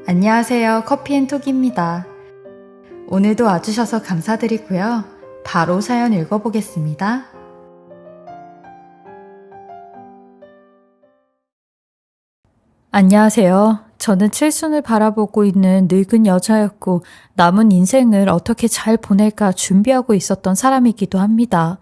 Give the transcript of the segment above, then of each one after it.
안녕하세요. 커피앤톡입니다. 오늘도 와주셔서 감사드리고요. 바로 사연 읽어보겠습니다. 안녕하세요. 저는 칠순을 바라보고 있는 늙은 여자였고 남은 인생을 어떻게 잘 보낼까 준비하고 있었던 사람이기도 합니다.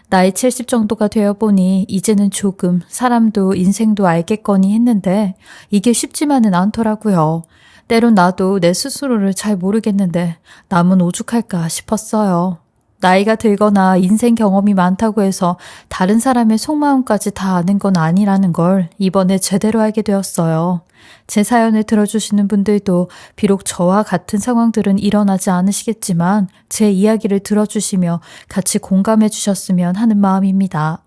나이 70 정도가 되어 보니 이제는 조금 사람도 인생도 알겠거니 했는데 이게 쉽지만은 않더라고요. 때론 나도 내 스스로를 잘 모르겠는데 남은 오죽할까 싶었어요. 나이가 들거나 인생 경험이 많다고 해서 다른 사람의 속마음까지 다 아는 건 아니라는 걸 이번에 제대로 알게 되었어요. 제 사연을 들어주시는 분들도 비록 저와 같은 상황들은 일어나지 않으시겠지만 제 이야기를 들어주시며 같이 공감해 주셨으면 하는 마음입니다.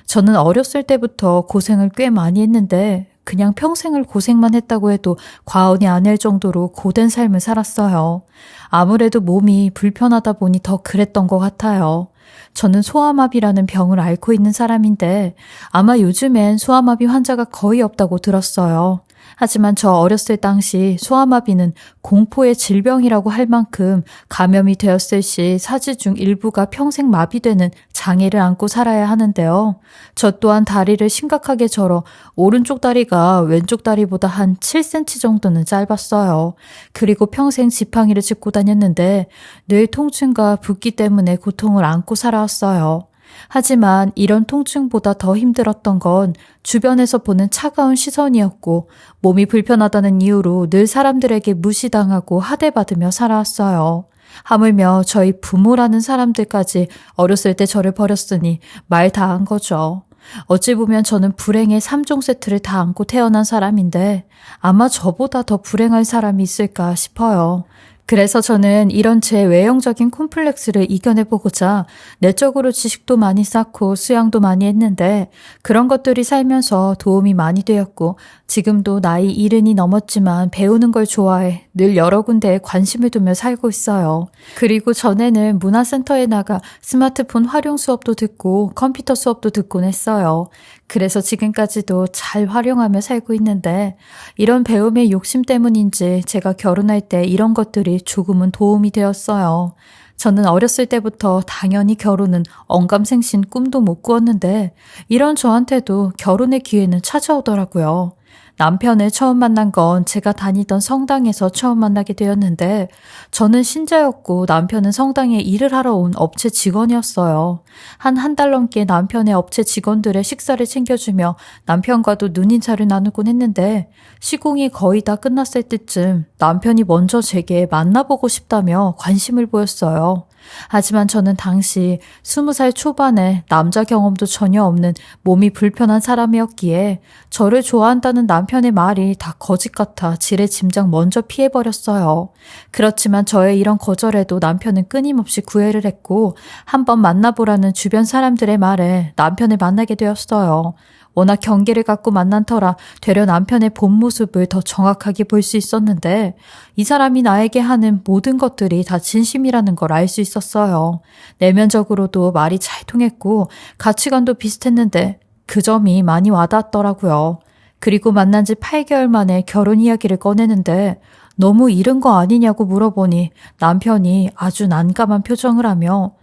저는 어렸을 때부터 고생을 꽤 많이 했는데 그냥 평생을 고생만 했다고 해도 과언이 아닐 정도로 고된 삶을 살았어요. 아무래도 몸이 불편하다 보니 더 그랬던 것 같아요. 저는 소아마비라는 병을 앓고 있는 사람인데 아마 요즘엔 소아마비 환자가 거의 없다고 들었어요. 하지만 저 어렸을 당시 소아마비는 공포의 질병이라고 할 만큼 감염이 되었을 시 사지 중 일부가 평생 마비되는 장애를 안고 살아야 하는데요. 저 또한 다리를 심각하게 절어 오른쪽 다리가 왼쪽 다리보다 한 7cm 정도는 짧았어요. 그리고 평생 지팡이를 짚고 다녔는데 늘 통증과 붓기 때문에 고통을 안고 살아왔어요. 하지만 이런 통증보다 더 힘들었던 건 주변에서 보는 차가운 시선이었고 몸이 불편하다는 이유로 늘 사람들에게 무시당하고 하대받으며 살아왔어요. 하물며 저희 부모라는 사람들까지 어렸을 때 저를 버렸으니 말 다 한 거죠. 어찌 보면 저는 불행의 3종 세트를 다 안고 태어난 사람인데 아마 저보다 더 불행할 사람이 있을까 싶어요. 그래서 저는 이런 제 외형적인 콤플렉스를 이겨내보고자 내적으로 지식도 많이 쌓고 수양도 많이 했는데 그런 것들이 살면서 도움이 많이 되었고 지금도 나이 70이 넘었지만 배우는 걸 좋아해 늘 여러 군데에 관심을 두며 살고 있어요. 그리고 전에는 문화센터에 나가 스마트폰 활용 수업도 듣고 컴퓨터 수업도 듣곤 했어요. 그래서 지금까지도 잘 활용하며 살고 있는데 이런 배움의 욕심 때문인지 제가 결혼할 때 이런 것들이 조금은 도움이 되었어요. 저는 어렸을 때부터 당연히 결혼은 언감생신 꿈도 못 꾸었는데 이런 저한테도 결혼의 기회는 찾아오더라고요. 남편을 처음 만난 건 제가 다니던 성당에서 처음 만나게 되었는데 저는 신자였고 남편은 성당에 일을 하러 온 업체 직원이었어요. 한 달 넘게 남편의 업체 직원들의 식사를 챙겨주며 남편과도 눈인사를 나누곤 했는데 시공이 거의 다 끝났을 때쯤 남편이 먼저 제게 만나보고 싶다며 관심을 보였어요. 하지만 저는 당시 20살 초반에 남자 경험도 전혀 없는 몸이 불편한 사람이었기에 저를 좋아한다는 남편의 말이 다 거짓 같아 지레짐작 먼저 피해버렸어요. 그렇지만 저의 이런 거절에도 남편은 끊임없이 구애를 했고 한번 만나보라는 주변 사람들의 말에 남편을 만나게 되었어요. 워낙 경계를 갖고 만난 터라 되려 남편의 본 모습을 더 정확하게 볼 수 있었는데 이 사람이 나에게 하는 모든 것들이 다 진심이라는 걸 알 수 있었어요. 내면적으로도 말이 잘 통했고 가치관도 비슷했는데 그 점이 많이 와닿았더라고요. 그리고 만난 지 8개월 만에 결혼 이야기를 꺼내는데 너무 이른 거 아니냐고 물어보니 남편이 아주 난감한 표정을 하며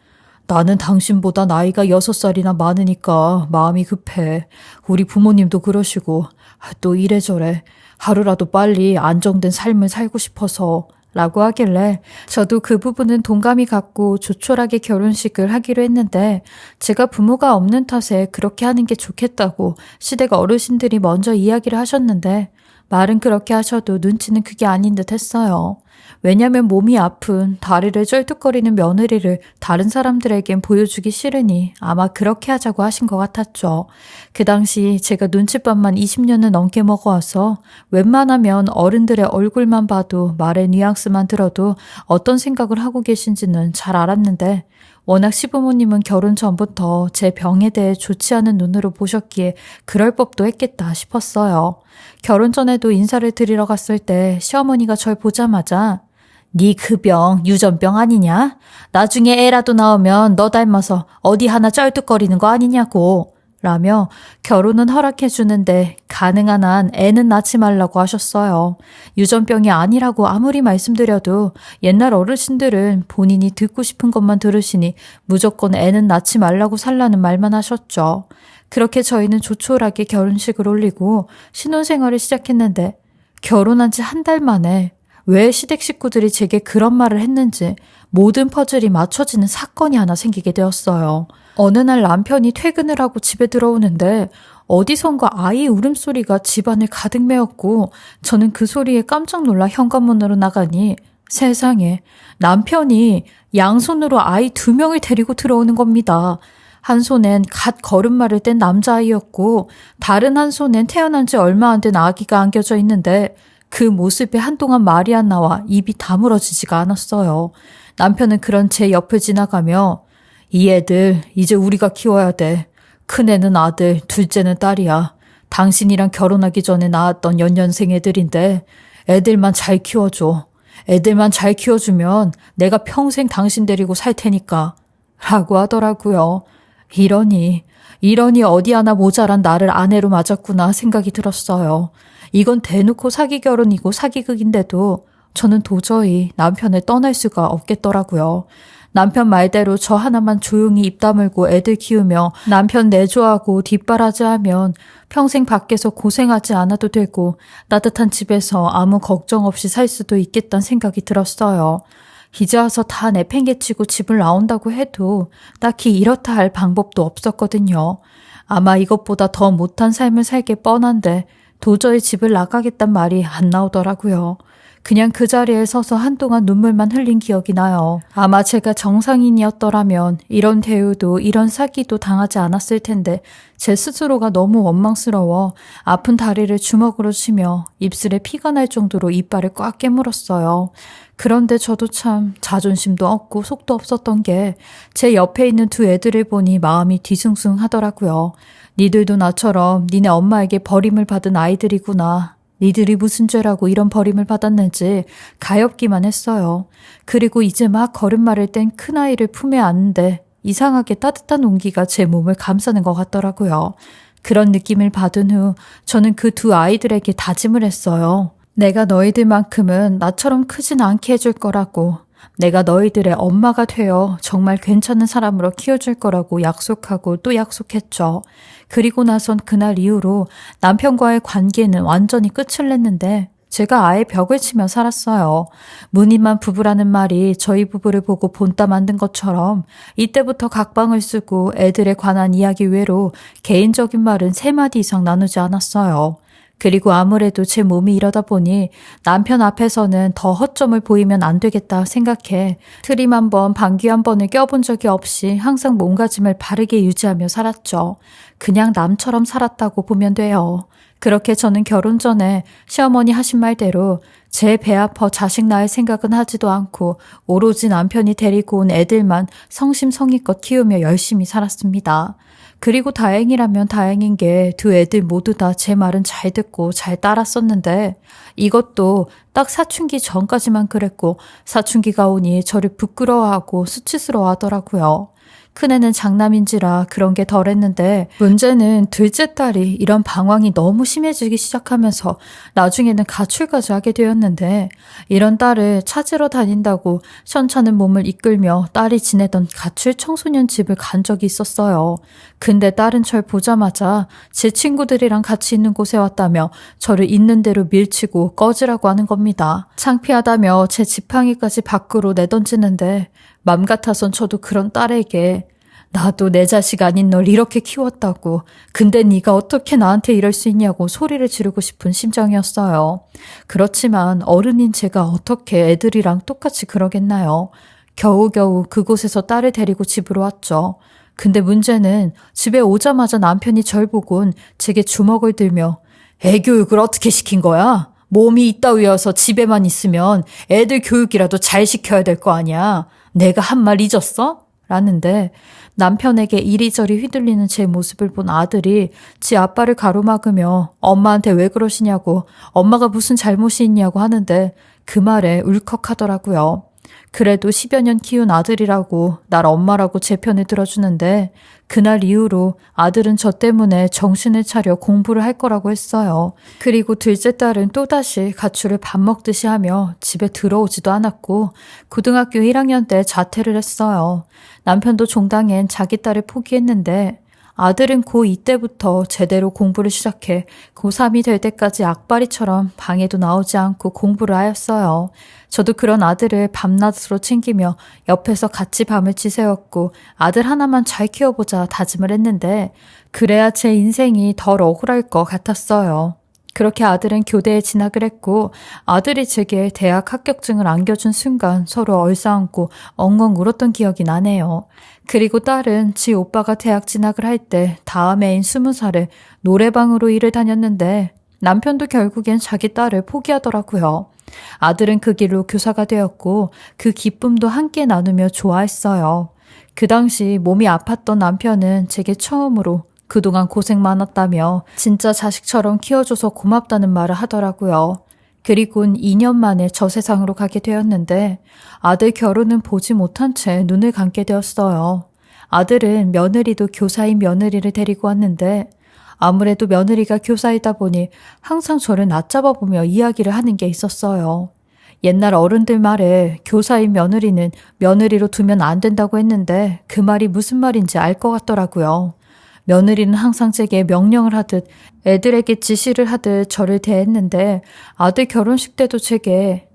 나는 당신보다 나이가 6살이나 많으니까 마음이 급해. 우리 부모님도 그러시고 또 이래저래 하루라도 빨리 안정된 삶을 살고 싶어서 라고 하길래 저도 그 부분은 동감이 갔고 조촐하게 결혼식을 하기로 했는데 제가 부모가 없는 탓에 그렇게 하는 게 좋겠다고 시댁 어르신들이 먼저 이야기를 하셨는데 말은 그렇게 하셔도 눈치는 그게 아닌 듯 했어요. 왜냐면 몸이 아픈 다리를 쩔뚝거리는 며느리를 다른 사람들에겐 보여주기 싫으니 아마 그렇게 하자고 하신 것 같았죠. 그 당시 제가 눈칫밥만 20년을 넘게 먹어와서 웬만하면 어른들의 얼굴만 봐도 말의 뉘앙스만 들어도 어떤 생각을 하고 계신지는 잘 알았는데 워낙 시부모님은 결혼 전부터 제 병에 대해 좋지 않은 눈으로 보셨기에 그럴 법도 했겠다 싶었어요. 결혼 전에도 인사를 드리러 갔을 때 시어머니가 절 보자마자 네 그 병 유전병 아니냐? 나중에 애라도 나오면 너 닮아서 어디 하나 쩔뚝거리는 거 아니냐고 라며 결혼은 허락해주는데 가능한 한 애는 낳지 말라고 하셨어요. 유전병이 아니라고 아무리 말씀드려도 옛날 어르신들은 본인이 듣고 싶은 것만 들으시니 무조건 애는 낳지 말라고 살라는 말만 하셨죠. 그렇게 저희는 조촐하게 결혼식을 올리고 신혼생활을 시작했는데 결혼한 지 한 달 만에 왜 시댁 식구들이 제게 그런 말을 했는지 모든 퍼즐이 맞춰지는 사건이 하나 생기게 되었어요. 어느 날 남편이 퇴근을 하고 집에 들어오는데 어디선가 아이 울음소리가 집안을 가득 메웠고 저는 그 소리에 깜짝 놀라 현관문으로 나가니 세상에 남편이 양손으로 아이 2명을 데리고 들어오는 겁니다. 한 손엔 갓 걸음마를 뗀 남자아이였고 다른 한 손엔 태어난 지 얼마 안 된 아기가 안겨져 있는데 그 모습에 한동안 말이 안 나와 입이 다물어지지가 않았어요. 남편은 그런 제 옆을 지나가며 이 애들 이제 우리가 키워야 돼. 큰애는 아들, 둘째는 딸이야. 당신이랑 결혼하기 전에 낳았던 연년생 애들인데 애들만 잘 키워줘. 애들만 잘 키워주면 내가 평생 당신 데리고 살 테니까 라고 하더라고요. 이러니 어디 하나 모자란 나를 아내로 맞았구나 생각이 들었어요. 이건 대놓고 사기 결혼이고 사기극인데도 저는 도저히 남편을 떠날 수가 없겠더라고요. 남편 말대로 저 하나만 조용히 입 다물고 애들 키우며 남편 내조하고 뒷바라지하면 평생 밖에서 고생하지 않아도 되고 따뜻한 집에서 아무 걱정 없이 살 수도 있겠다는 생각이 들었어요. 이제 와서 다 내팽개치고 집을 나온다고 해도 딱히 이렇다 할 방법도 없었거든요. 아마 이것보다 더 못한 삶을 살게 뻔한데 도저히 집을 나가겠단 말이 안 나오더라고요. 그냥 그 자리에 서서 한동안 눈물만 흘린 기억이 나요. 아마 제가 정상인이었더라면 이런 대우도 이런 사기도 당하지 않았을 텐데 제 스스로가 너무 원망스러워 아픈 다리를 주먹으로 치며 입술에 피가 날 정도로 이빨을 꽉 깨물었어요. 그런데 저도 참 자존심도 없고 속도 없었던 게 제 옆에 있는 두 애들을 보니 마음이 뒤숭숭하더라고요. 니들도 나처럼 니네 엄마에게 버림을 받은 아이들이구나. 니들이 무슨 죄라고 이런 버림을 받았는지 가엾기만 했어요. 그리고 이제 막 걸음마를 뗀 큰아이를 품에 안는데 이상하게 따뜻한 온기가 제 몸을 감싸는 것 같더라고요. 그런 느낌을 받은 후 저는 그 두 아이들에게 다짐을 했어요. 내가 너희들만큼은 나처럼 크진 않게 해줄 거라고. 내가 너희들의 엄마가 되어 정말 괜찮은 사람으로 키워줄 거라고 약속하고 또 약속했죠. 그리고 나선 그날 이후로 남편과의 관계는 완전히 끝을 냈는데 제가 아예 벽을 치며 살았어요. 무늬만 부부라는 말이 저희 부부를 보고 본따 만든 것처럼 이때부터 각방을 쓰고 애들에 관한 이야기 외로 개인적인 말은 3마디 이상 나누지 않았어요. 그리고 아무래도 제 몸이 이러다 보니 남편 앞에서는 더 허점을 보이면 안 되겠다 생각해 트림 한 번, 방귀 한 번을 껴본 적이 없이 항상 몸가짐을 바르게 유지하며 살았죠. 그냥 남처럼 살았다고 보면 돼요. 그렇게 저는 결혼 전에 시어머니 하신 말대로 제 배 아파 자식 낳을 생각은 하지도 않고 오로지 남편이 데리고 온 애들만 성심성의껏 키우며 열심히 살았습니다. 그리고 다행이라면 다행인 게 두 애들 모두 다 제 말은 잘 듣고 잘 따랐었는데 이것도 딱 사춘기 전까지만 그랬고 사춘기가 오니 저를 부끄러워하고 수치스러워 하더라고요. 큰애는 장남인지라 그런 게 덜했는데 문제는 둘째 딸이 이런 방황이 너무 심해지기 시작하면서 나중에는 가출까지 하게 되었는데 이런 딸을 찾으러 다닌다고 시원찮은 몸을 이끌며 딸이 지내던 가출 청소년 집을 간 적이 있었어요. 근데 딸은 절 보자마자 제 친구들이랑 같이 있는 곳에 왔다며 저를 있는 대로 밀치고 꺼지라고 하는 겁니다. 창피하다며 제 지팡이까지 밖으로 내던지는데 맘 같아선 저도 그런 딸에게 나도 내 자식 아닌 널 이렇게 키웠다고 근데 네가 어떻게 나한테 이럴 수 있냐고 소리를 지르고 싶은 심정이었어요. 그렇지만 어른인 제가 어떻게 애들이랑 똑같이 그러겠나요. 겨우겨우 그곳에서 딸을 데리고 집으로 왔죠. 근데 문제는 집에 오자마자 남편이 절 보곤 제게 주먹을 들며 애 교육을 어떻게 시킨 거야? 몸이 이따위여서 집에만 있으면 애들 교육이라도 잘 시켜야 될 거 아니야. 내가 한 말 잊었어? 라는데 남편에게 이리저리 휘둘리는 제 모습을 본 아들이 지 아빠를 가로막으며 엄마한테 왜 그러시냐고 엄마가 무슨 잘못이 있냐고 하는데 그 말에 울컥하더라고요. 그래도 10여 년 키운 아들이라고 날 엄마라고 제 편을 들어주는데 그날 이후로 아들은 저 때문에 정신을 차려 공부를 할 거라고 했어요. 그리고 둘째 딸은 또다시 가출을 밥 먹듯이 하며 집에 들어오지도 않았고 고등학교 1학년 때 자퇴를 했어요. 남편도 종당엔 자기 딸을 포기했는데 아들은 고2 때부터 제대로 공부를 시작해 고3이 될 때까지 악바리처럼 방에도 나오지 않고 공부를 하였어요. 저도 그런 아들을 밤낮으로 챙기며 옆에서 같이 밤을 지새웠고 아들 하나만 잘 키워보자 다짐을 했는데 그래야 제 인생이 덜 억울할 것 같았어요. 그렇게 아들은 교대에 진학을 했고 아들이 제게 대학 합격증을 안겨준 순간 서로 얼싸안고 엉엉 울었던 기억이 나네요. 그리고 딸은 지 오빠가 대학 진학을 할 때 다음 해인 20살에 노래방으로 일을 다녔는데 남편도 결국엔 자기 딸을 포기하더라고요. 아들은 그 길로 교사가 되었고 그 기쁨도 함께 나누며 좋아했어요. 그 당시 몸이 아팠던 남편은 제게 처음으로 그동안 고생 많았다며 진짜 자식처럼 키워줘서 고맙다는 말을 하더라고요. 그리곤 2년 만에 저 세상으로 가게 되었는데 아들 결혼은 보지 못한 채 눈을 감게 되었어요. 아들은 며느리도 교사인 며느리를 데리고 왔는데 아무래도 며느리가 교사이다 보니 항상 저를 낮잡아 보며 이야기를 하는 게 있었어요. 옛날 어른들 말에 교사인 며느리는 며느리로 두면 안 된다고 했는데 그 말이 무슨 말인지 알 것 같더라고요. 며느리는 항상 제게 명령을 하듯 애들에게 지시를 하듯 저를 대했는데 아들 결혼식 때도 제게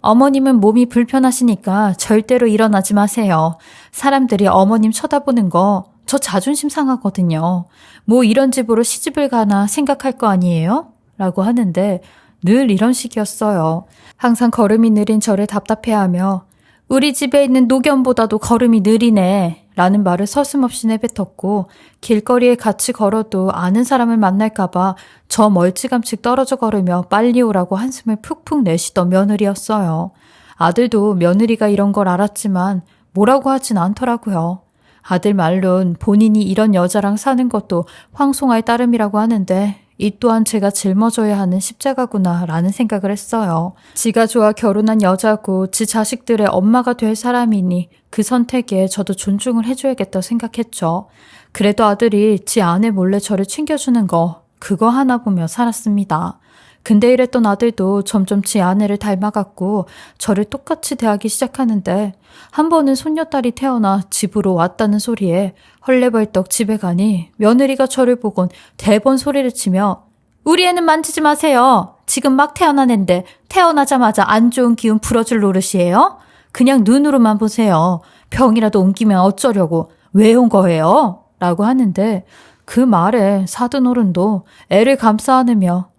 어머님은 몸이 불편하시니까 절대로 일어나지 마세요. 사람들이 어머님 쳐다보는 거 저 자존심 상하거든요. 뭐 이런 집으로 시집을 가나 생각할 거 아니에요? 라고 하는데 늘 이런 식이었어요. 항상 걸음이 느린 저를 답답해하며 우리 집에 있는 노견보다도 걸음이 느리네 라는 말을 서슴없이 내뱉었고 길거리에 같이 걸어도 아는 사람을 만날까봐 저 멀찌감치 떨어져 걸으며 빨리 오라고 한숨을 푹푹 내쉬던 며느리였어요. 아들도 며느리가 이런 걸 알았지만 뭐라고 하진 않더라고요. 아들 말론 본인이 이런 여자랑 사는 것도 황송할 따름이라고 하는데 이 또한 제가 짊어져야 하는 십자가구나 라는 생각을 했어요. 지가 좋아 결혼한 여자고 지 자식들의 엄마가 될 사람이니 그 선택에 저도 존중을 해줘야겠다 생각했죠. 그래도 아들이 지 아내 몰래 저를 챙겨주는 거 그거 하나 보며 살았습니다. 근데 이랬던 아들도 점점 지 아내를 닮아갔고 저를 똑같이 대하기 시작하는데 한 번은 손녀딸이 태어나 집으로 왔다는 소리에 헐레벌떡 집에 가니 며느리가 저를 보곤 대번 소리를 치며 우리 애는 만지지 마세요. 지금 막 태어난 앤데 태어나자마자 안 좋은 기운 풀어줄 노릇이에요? 그냥 눈으로만 보세요. 병이라도 옮기면 어쩌려고 왜 온 거예요? 라고 하는데 그 말에 사돈 어른도 애를 감싸 안으며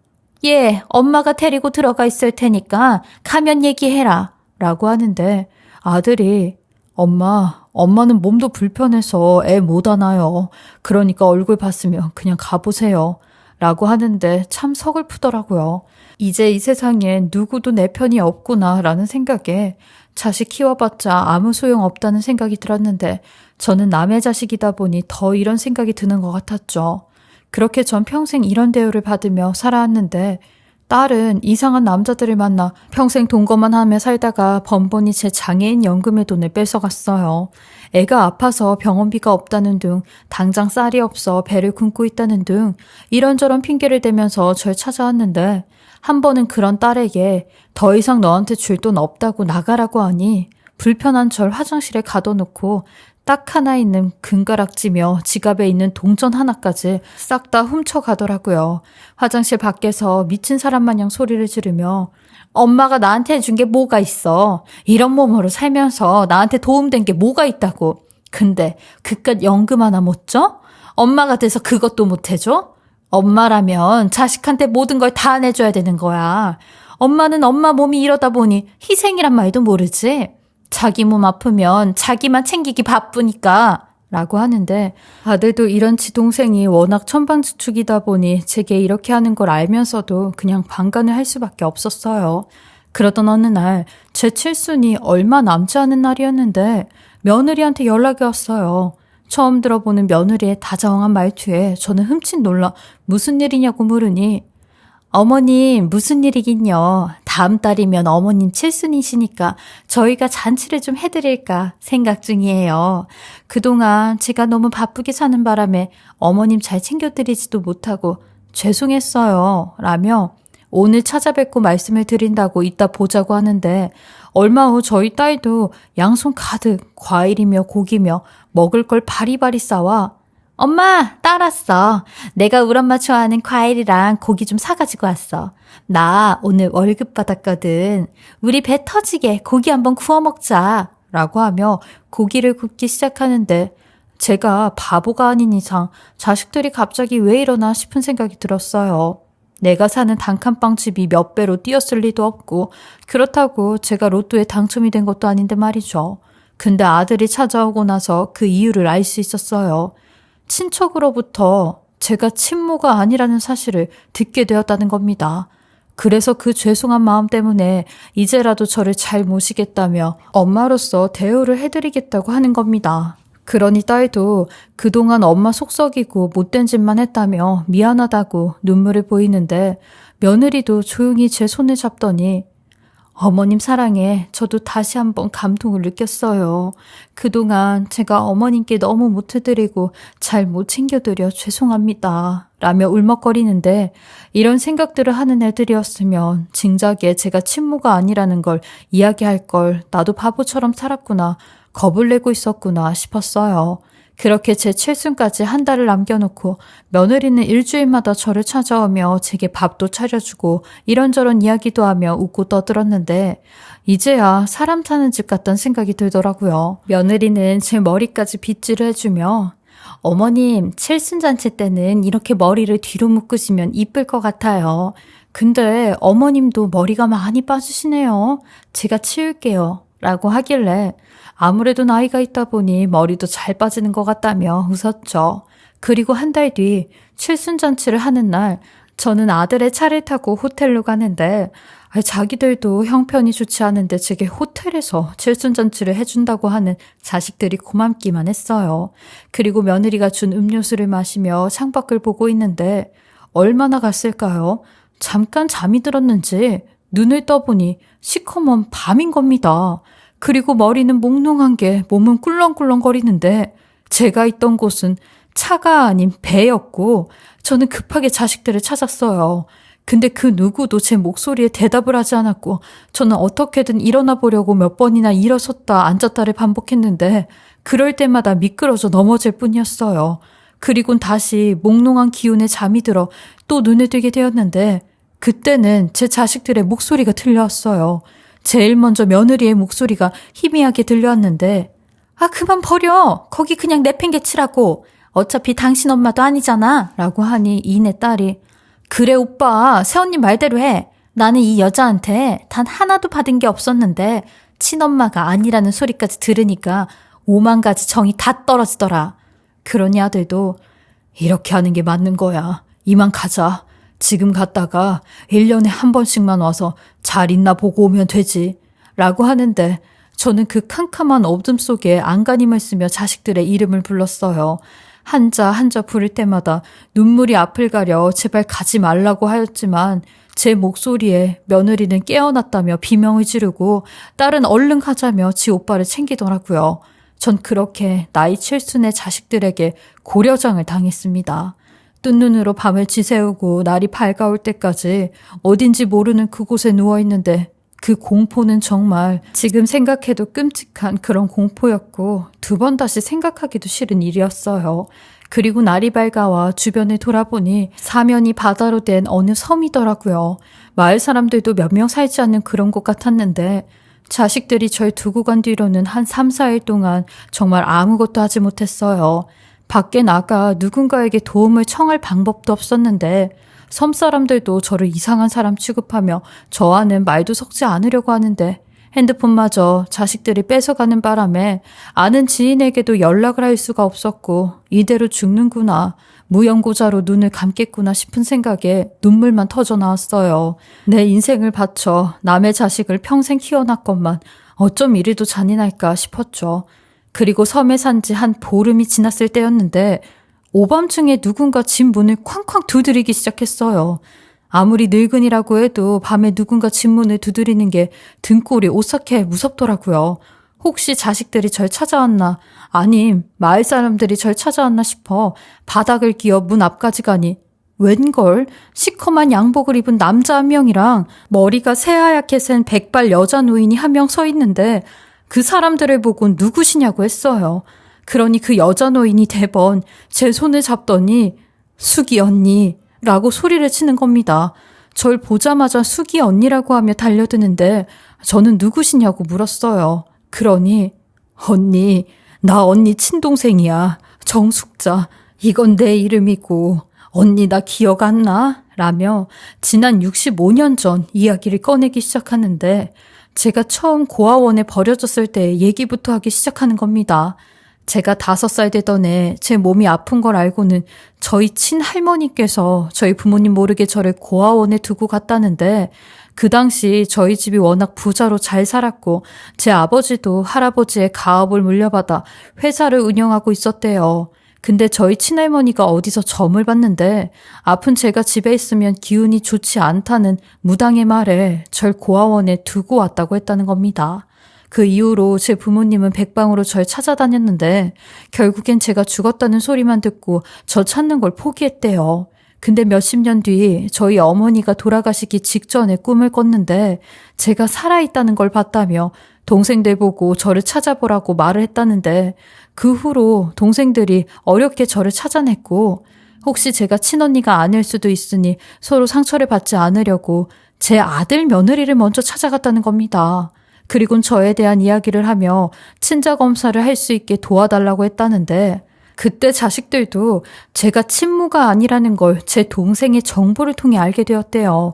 예, 엄마가 데리고 들어가 있을 테니까 가면 얘기해라 라고 하는데 아들이 엄마는 몸도 불편해서 애 못 안아요. 그러니까 얼굴 봤으면 그냥 가보세요 라고 하는데 참 서글프더라고요. 이제 이 세상엔 누구도 내 편이 없구나 라는 생각에 자식 키워봤자 아무 소용 없다는 생각이 들었는데 저는 남의 자식이다 보니 더 이런 생각이 드는 것 같았죠. 그렇게 전 평생 이런 대우를 받으며 살아왔는데 딸은 이상한 남자들을 만나 평생 동거만 하며 살다가 번번이 제 장애인 연금의 돈을 뺏어갔어요. 애가 아파서 병원비가 없다는 등 당장 쌀이 없어 배를 굶고 있다는 등 이런저런 핑계를 대면서 절 찾아왔는데 한 번은 그런 딸에게 더 이상 너한테 줄 돈 없다고 나가라고 하니 불편한 절 화장실에 가둬놓고 딱 하나 있는 금가락지며 지갑에 있는 동전 하나까지 싹 다 훔쳐가더라고요. 화장실 밖에서 미친 사람 마냥 소리를 지르며 엄마가 나한테 해준 게 뭐가 있어. 이런 몸으로 살면서 나한테 도움된 게 뭐가 있다고. 근데 그깟 연금 하나 못 줘? 엄마가 돼서 그것도 못 해줘? 엄마라면 자식한테 모든 걸 다 내줘야 되는 거야. 엄마는 엄마 몸이 이러다 보니 희생이란 말도 모르지. 자기 몸 아프면 자기만 챙기기 바쁘니까 라고 하는데 아들도 이런 지 동생이 워낙 천방지축이다 보니 제게 이렇게 하는 걸 알면서도 그냥 방관을 할 수밖에 없었어요. 그러던 어느 날 제 칠순이 얼마 남지 않은 날이었는데 며느리한테 연락이 왔어요. 처음 들어보는 며느리의 다정한 말투에 저는 흠칫 놀라 무슨 일이냐고 물으니 어머님 무슨 일이긴요. 다음 달이면 어머님 칠순이시니까 저희가 잔치를 좀 해드릴까 생각 중이에요. 그동안 제가 너무 바쁘게 사는 바람에 어머님 잘 챙겨드리지도 못하고 죄송했어요. 라며 오늘 찾아뵙고 말씀을 드린다고 이따 보자고 하는데 얼마 후 저희 딸도 양손 가득 과일이며 고기며 먹을 걸 바리바리 싸와 엄마, 딸 왔어. 내가 우리 엄마 좋아하는 과일이랑 고기 좀 사가지고 왔어. 나 오늘 월급 받았거든. 우리 배 터지게 고기 한번 구워 먹자. 라고 하며 고기를 굽기 시작하는데 제가 바보가 아닌 이상 자식들이 갑자기 왜 이러나 싶은 생각이 들었어요. 내가 사는 단칸방집이 몇 배로 뛰었을 리도 없고 그렇다고 제가 로또에 당첨이 된 것도 아닌데 말이죠. 근데 아들이 찾아오고 나서 그 이유를 알 수 있었어요. 친척으로부터 제가 친모가 아니라는 사실을 듣게 되었다는 겁니다. 그래서 그 죄송한 마음 때문에 이제라도 저를 잘 모시겠다며 엄마로서 대우를 해드리겠다고 하는 겁니다. 그러니 딸도 그동안 엄마 속썩이고 못된 짓만 했다며 미안하다고 눈물을 보이는데 며느리도 조용히 제 손을 잡더니 어머님 사랑에 저도 다시 한번 감동을 느꼈어요. 그동안 제가 어머님께 너무 못해드리고 잘 못 챙겨드려 죄송합니다. 라며 울먹거리는데 이런 생각들을 하는 애들이었으면 진작에 제가 친모가 아니라는 걸 이야기할 걸 나도 바보처럼 살았구나. 겁을 내고 있었구나 싶었어요. 그렇게 제 칠순까지 한 달을 남겨놓고 며느리는 일주일마다 저를 찾아오며 제게 밥도 차려주고 이런저런 이야기도 하며 웃고 떠들었는데 이제야 사람 사는 집 같다는 생각이 들더라고요. 며느리는 제 머리까지 빗질을 해주며 어머님 칠순잔치 때는 이렇게 머리를 뒤로 묶으시면 이쁠 것 같아요. 근데 어머님도 머리가 많이 빠지시네요. 제가 치울게요. 라고 하길래 아무래도 나이가 있다 보니 머리도 잘 빠지는 것 같다며 웃었죠. 그리고 한 달 뒤 칠순잔치를 하는 날 저는 아들의 차를 타고 호텔로 가는데 자기들도 형편이 좋지 않은데 제게 호텔에서 칠순잔치를 해준다고 하는 자식들이 고맙기만 했어요. 그리고 며느리가 준 음료수를 마시며 창밖을 보고 있는데 얼마나 갔을까요? 잠깐 잠이 들었는지 눈을 떠보니 시커먼 밤인 겁니다. 그리고 머리는 몽롱한 게 몸은 꿀렁꿀렁거리는데 제가 있던 곳은 차가 아닌 배였고 저는 급하게 자식들을 찾았어요. 근데 그 누구도 제 목소리에 대답을 하지 않았고 저는 어떻게든 일어나 보려고 몇 번이나 일어섰다 앉았다를 반복했는데 그럴 때마다 미끄러져 넘어질 뿐이었어요. 그리곤 다시 몽롱한 기운에 잠이 들어 또 눈을 뜨게 되었는데 그때는 제 자식들의 목소리가 들려왔어요. 제일 먼저 며느리의 목소리가 희미하게 들려왔는데 그만 버려. 거기 그냥 내팽개치라고. 어차피 당신 엄마도 아니잖아. 라고 하니 이내 딸이 그래 오빠 새언니 말대로 해. 나는 이 여자한테 단 하나도 받은 게 없었는데 친엄마가 아니라는 소리까지 들으니까 오만 가지 정이 다 떨어지더라. 그러니 아들도 이렇게 하는 게 맞는 거야. 이만 가자. 지금 갔다가 1년에 한 번씩만 와서 잘 있나 보고 오면 되지. 라고 하는데 저는 그 캄캄한 어둠 속에 안간힘을 쓰며 자식들의 이름을 불렀어요. 한자 한자 부를 때마다 눈물이 앞을 가려 제발 가지 말라고 하였지만 제 목소리에 며느리는 깨어났다며 비명을 지르고 딸은 얼른 가자며 지 오빠를 챙기더라고요. 전 그렇게 나이 칠순의 자식들에게 고려장을 당했습니다. 뜬 눈으로 밤을 지새우고 날이 밝아올 때까지 어딘지 모르는 그곳에 누워있는데 그 공포는 정말 지금 생각해도 끔찍한 그런 공포였고 두 번 다시 생각하기도 싫은 일이었어요. 그리고 날이 밝아와 주변을 돌아보니 사면이 바다로 된 어느 섬이더라고요. 마을 사람들도 몇 명 살지 않는 그런 곳 같았는데 자식들이 절 두고 간 뒤로는 한 3, 4일 동안 정말 아무것도 하지 못했어요. 밖에 나가 누군가에게 도움을 청할 방법도 없었는데 섬 사람들도 저를 이상한 사람 취급하며 저와는 말도 섞지 않으려고 하는데 핸드폰마저 자식들이 뺏어가는 바람에 아는 지인에게도 연락을 할 수가 없었고 이대로 죽는구나, 무연고자로 눈을 감겠구나 싶은 생각에 눈물만 터져 나왔어요. 내 인생을 바쳐 남의 자식을 평생 키워놨건만 어쩜 이리도 잔인할까 싶었죠. 그리고 섬에 산 지 한 보름이 지났을 때였는데 오밤중에 누군가 집 문을 쾅쾅 두드리기 시작했어요. 아무리 늙은이라고 해도 밤에 누군가 집 문을 두드리는 게 등골이 오싹해 무섭더라고요. 혹시 자식들이 절 찾아왔나, 아님 마을 사람들이 절 찾아왔나 싶어 바닥을 기어 문 앞까지 가니 웬걸 시커먼 양복을 입은 남자 한 명이랑 머리가 새하얗게 센 백발 여자 노인이 한 명 서 있는데 그 사람들을 보고 누구시냐고 했어요. 그러니 그 여자 노인이 대번 제 손을 잡더니 수기 언니 라고 소리를 치는 겁니다. 절 보자마자 수기 언니라고 하며 달려드는데 저는 누구시냐고 물었어요. 그러니 언니, 나 언니 친동생이야. 정숙자. 이건 내 이름이고 언니 나 기억 안 나? 라며 지난 65년 전 이야기를 꺼내기 시작하는데 제가 처음 고아원에 버려졌을 때 얘기부터 하기 시작하는 겁니다. 제가 5살 되던 해 제 몸이 아픈 걸 알고는 저희 친할머니께서 저희 부모님 모르게 저를 고아원에 두고 갔다는데 그 당시 저희 집이 워낙 부자로 잘 살았고 제 아버지도 할아버지의 가업을 물려받아 회사를 운영하고 있었대요. 근데 저희 친할머니가 어디서 점을 봤는데 아픈 제가 집에 있으면 기운이 좋지 않다는 무당의 말에 절 고아원에 두고 왔다고 했다는 겁니다. 그 이후로 제 부모님은 백방으로 절 찾아다녔는데 결국엔 제가 죽었다는 소리만 듣고 저 찾는 걸 포기했대요. 근데 몇십 년 뒤 저희 어머니가 돌아가시기 직전에 꿈을 꿨는데 제가 살아있다는 걸 봤다며 동생들 보고 저를 찾아보라고 말을 했다는데 그 후로 동생들이 어렵게 저를 찾아냈고 혹시 제가 친언니가 아닐 수도 있으니 서로 상처를 받지 않으려고 제 아들 며느리를 먼저 찾아갔다는 겁니다. 그리곤 저에 대한 이야기를 하며 친자 검사를 할 수 있게 도와달라고 했다는데 그때 자식들도 제가 친모가 아니라는 걸 제 동생의 정보를 통해 알게 되었대요.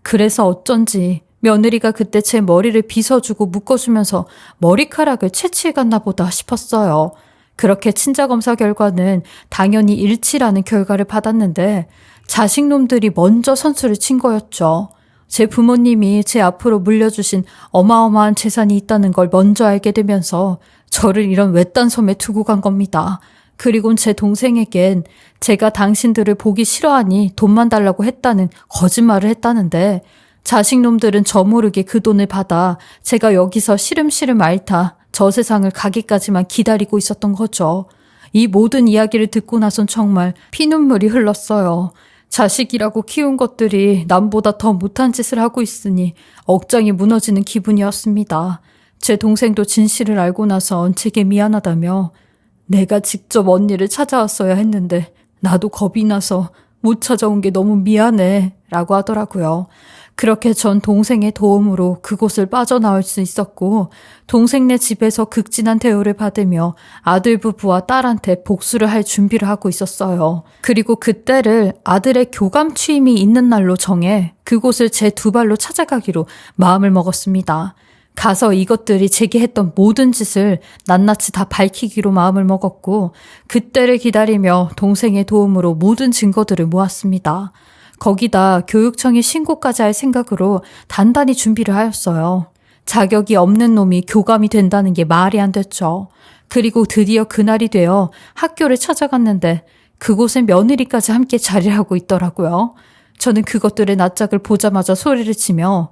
그래서 어쩐지 며느리가 그때 제 머리를 빗어주고 묶어주면서 머리카락을 채취해갔나 보다 싶었어요. 그렇게 친자검사 결과는 당연히 일치라는 결과를 받았는데 자식놈들이 먼저 선수를 친 거였죠. 제 부모님이 제 앞으로 물려주신 어마어마한 재산이 있다는 걸 먼저 알게 되면서 저를 이런 외딴 섬에 두고 간 겁니다. 그리곤 제 동생에겐 제가 당신들을 보기 싫어하니 돈만 달라고 했다는 거짓말을 했다는데 자식놈들은 저 모르게 그 돈을 받아 제가 여기서 시름시름 앓다 저 세상을 가기까지만 기다리고 있었던 거죠. 이 모든 이야기를 듣고 나선 정말 피눈물이 흘렀어요. 자식이라고 키운 것들이 남보다 더 못한 짓을 하고 있으니 억장이 무너지는 기분이었습니다. 제 동생도 진실을 알고 나선 제게 미안하다며 내가 직접 언니를 찾아왔어야 했는데 나도 겁이 나서 못 찾아온 게 너무 미안해 라고 하더라고요. 그렇게 전 동생의 도움으로 그곳을 빠져나올 수 있었고 동생네 집에서 극진한 대우를 받으며 아들 부부와 딸한테 복수를 할 준비를 하고 있었어요. 그리고 그때를 아들의 교감 취임이 있는 날로 정해 그곳을 제 2발로 찾아가기로 마음을 먹었습니다. 가서 이것들이 제게 했던 모든 짓을 낱낱이 다 밝히기로 마음을 먹었고 그때를 기다리며 동생의 도움으로 모든 증거들을 모았습니다. 거기다 교육청에 신고까지 할 생각으로 단단히 준비를 하였어요. 자격이 없는 놈이 교감이 된다는 게 말이 안 됐죠. 그리고 드디어 그날이 되어 학교를 찾아갔는데 그곳에 며느리까지 함께 자리를 하고 있더라고요. 저는 그것들의 낯짝을 보자마자 소리를 치며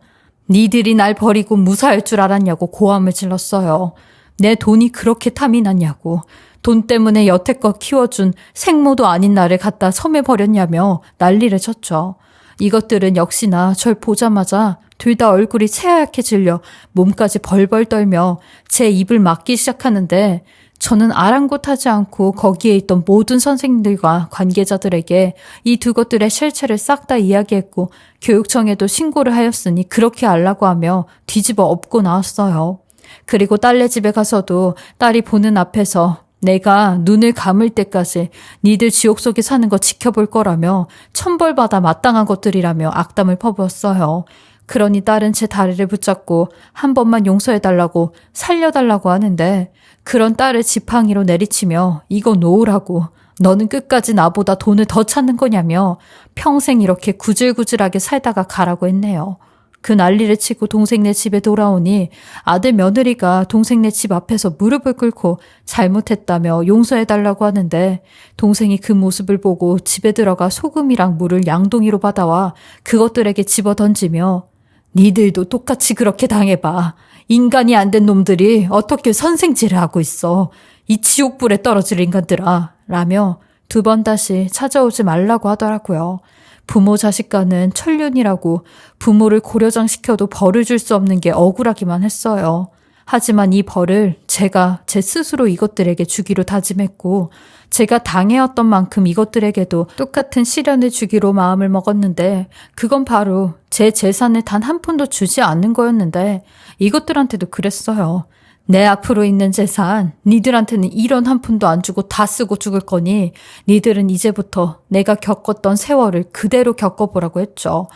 니들이 날 버리고 무사할 줄 알았냐고 고함을 질렀어요. 내 돈이 그렇게 탐이 났냐고. 돈 때문에 여태껏 키워준 생모도 아닌 나를 갖다 섬에 버렸냐며 난리를 쳤죠. 이것들은 역시나 절 보자마자 둘 다 얼굴이 새하얗게 질려 몸까지 벌벌 떨며 제 입을 막기 시작하는데 저는 아랑곳하지 않고 거기에 있던 모든 선생님들과 관계자들에게 이 두 것들의 실체를 싹 다 이야기했고 교육청에도 신고를 하였으니 그렇게 알라고 하며 뒤집어 엎고 나왔어요. 그리고 딸네 집에 가서도 딸이 보는 앞에서 내가 눈을 감을 때까지 니들 지옥 속에 사는 거 지켜볼 거라며 천벌받아 마땅한 것들이라며 악담을 퍼부었어요. 그러니 딸은 제 다리를 붙잡고 한 번만 용서해달라고 살려달라고 하는데 그런 딸을 지팡이로 내리치며 이거 놓으라고 너는 끝까지 나보다 돈을 더 찾는 거냐며 평생 이렇게 구질구질하게 살다가 가라고 했네요. 그 난리를 치고 동생네 집에 돌아오니 아들 며느리가 동생네 집 앞에서 무릎을 꿇고 잘못했다며 용서해달라고 하는데 동생이 그 모습을 보고 집에 들어가 소금이랑 물을 양동이로 받아와 그것들에게 집어던지며 니들도 똑같이 그렇게 당해봐. 인간이 안 된 놈들이 어떻게 선생질을 하고 있어. 이 지옥불에 떨어질 인간들아. 라며 2번 다시 찾아오지 말라고 하더라고요. 부모 자식 간은 천륜이라고 부모를 고려장시켜도 벌을 줄 수 없는 게 억울하기만 했어요. 하지만 이 벌을 제가 제 스스로 이것들에게 주기로 다짐했고 제가 당해왔던 만큼 이것들에게도 똑같은 시련을 주기로 마음을 먹었는데 그건 바로 제 재산을 단 한 푼도 주지 않는 거였는데 이것들한테도 그랬어요. 내 앞으로 있는 재산, 니들한테는 1원 한 푼도 안 주고 다 쓰고 죽을 거니 니들은 이제부터 내가 겪었던 세월을 그대로 겪어보라고 했죠.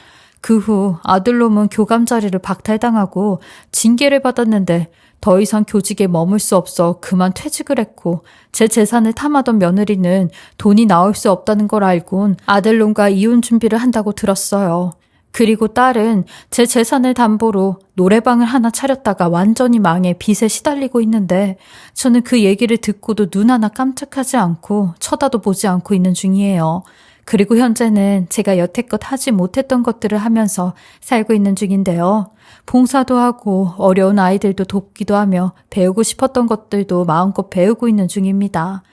그 후 아들놈은 교감 자리를 박탈당하고 징계를 받았는데 더 이상 교직에 머물 수 없어 그만 퇴직을 했고 제 재산을 탐하던 며느리는 돈이 나올 수 없다는 걸 알곤 아들놈과 이혼 준비를 한다고 들었어요. 그리고 딸은 제 재산을 담보로 노래방을 하나 차렸다가 완전히 망해 빚에 시달리고 있는데 저는 그 얘기를 듣고도 눈 하나 깜짝하지 않고 쳐다도 보지 않고 있는 중이에요. 그리고 현재는 제가 여태껏 하지 못했던 것들을 하면서 살고 있는 중인데요. 봉사도 하고 어려운 아이들도 돕기도 하며 배우고 싶었던 것들도 마음껏 배우고 있는 중입니다.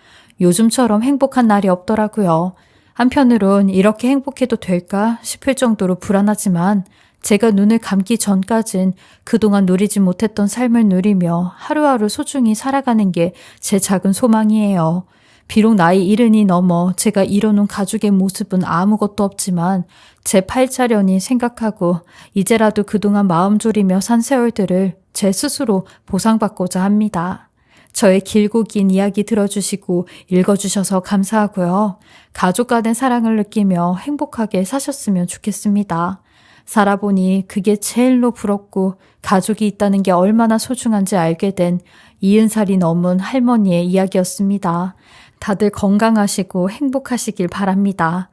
요즘처럼 행복한 날이 없더라고요. 한편으론 이렇게 행복해도 될까 싶을 정도로 불안하지만 제가 눈을 감기 전까진 그동안 누리지 못했던 삶을 누리며 하루하루 소중히 살아가는 게 제 작은 소망이에요. 비록 나이 70이 넘어 제가 이뤄놓은 가족의 모습은 아무것도 없지만 제 팔자련이 생각하고 이제라도 그동안 마음 졸이며 산 세월들을 제 스스로 보상받고자 합니다. 저의 길고 긴 이야기 들어주시고 읽어주셔서 감사하고요. 가족 간의 사랑을 느끼며 행복하게 사셨으면 좋겠습니다. 살아보니 그게 제일로 부럽고 가족이 있다는 게 얼마나 소중한지 알게 된 70살이 넘은 할머니의 이야기였습니다. 다들 건강하시고 행복하시길 바랍니다.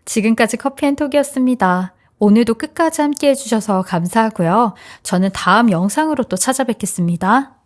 지금까지 커피앤톡이었습니다. 오늘도 끝까지 함께 해주셔서 감사하고요. 저는 다음 영상으로 또 찾아뵙겠습니다.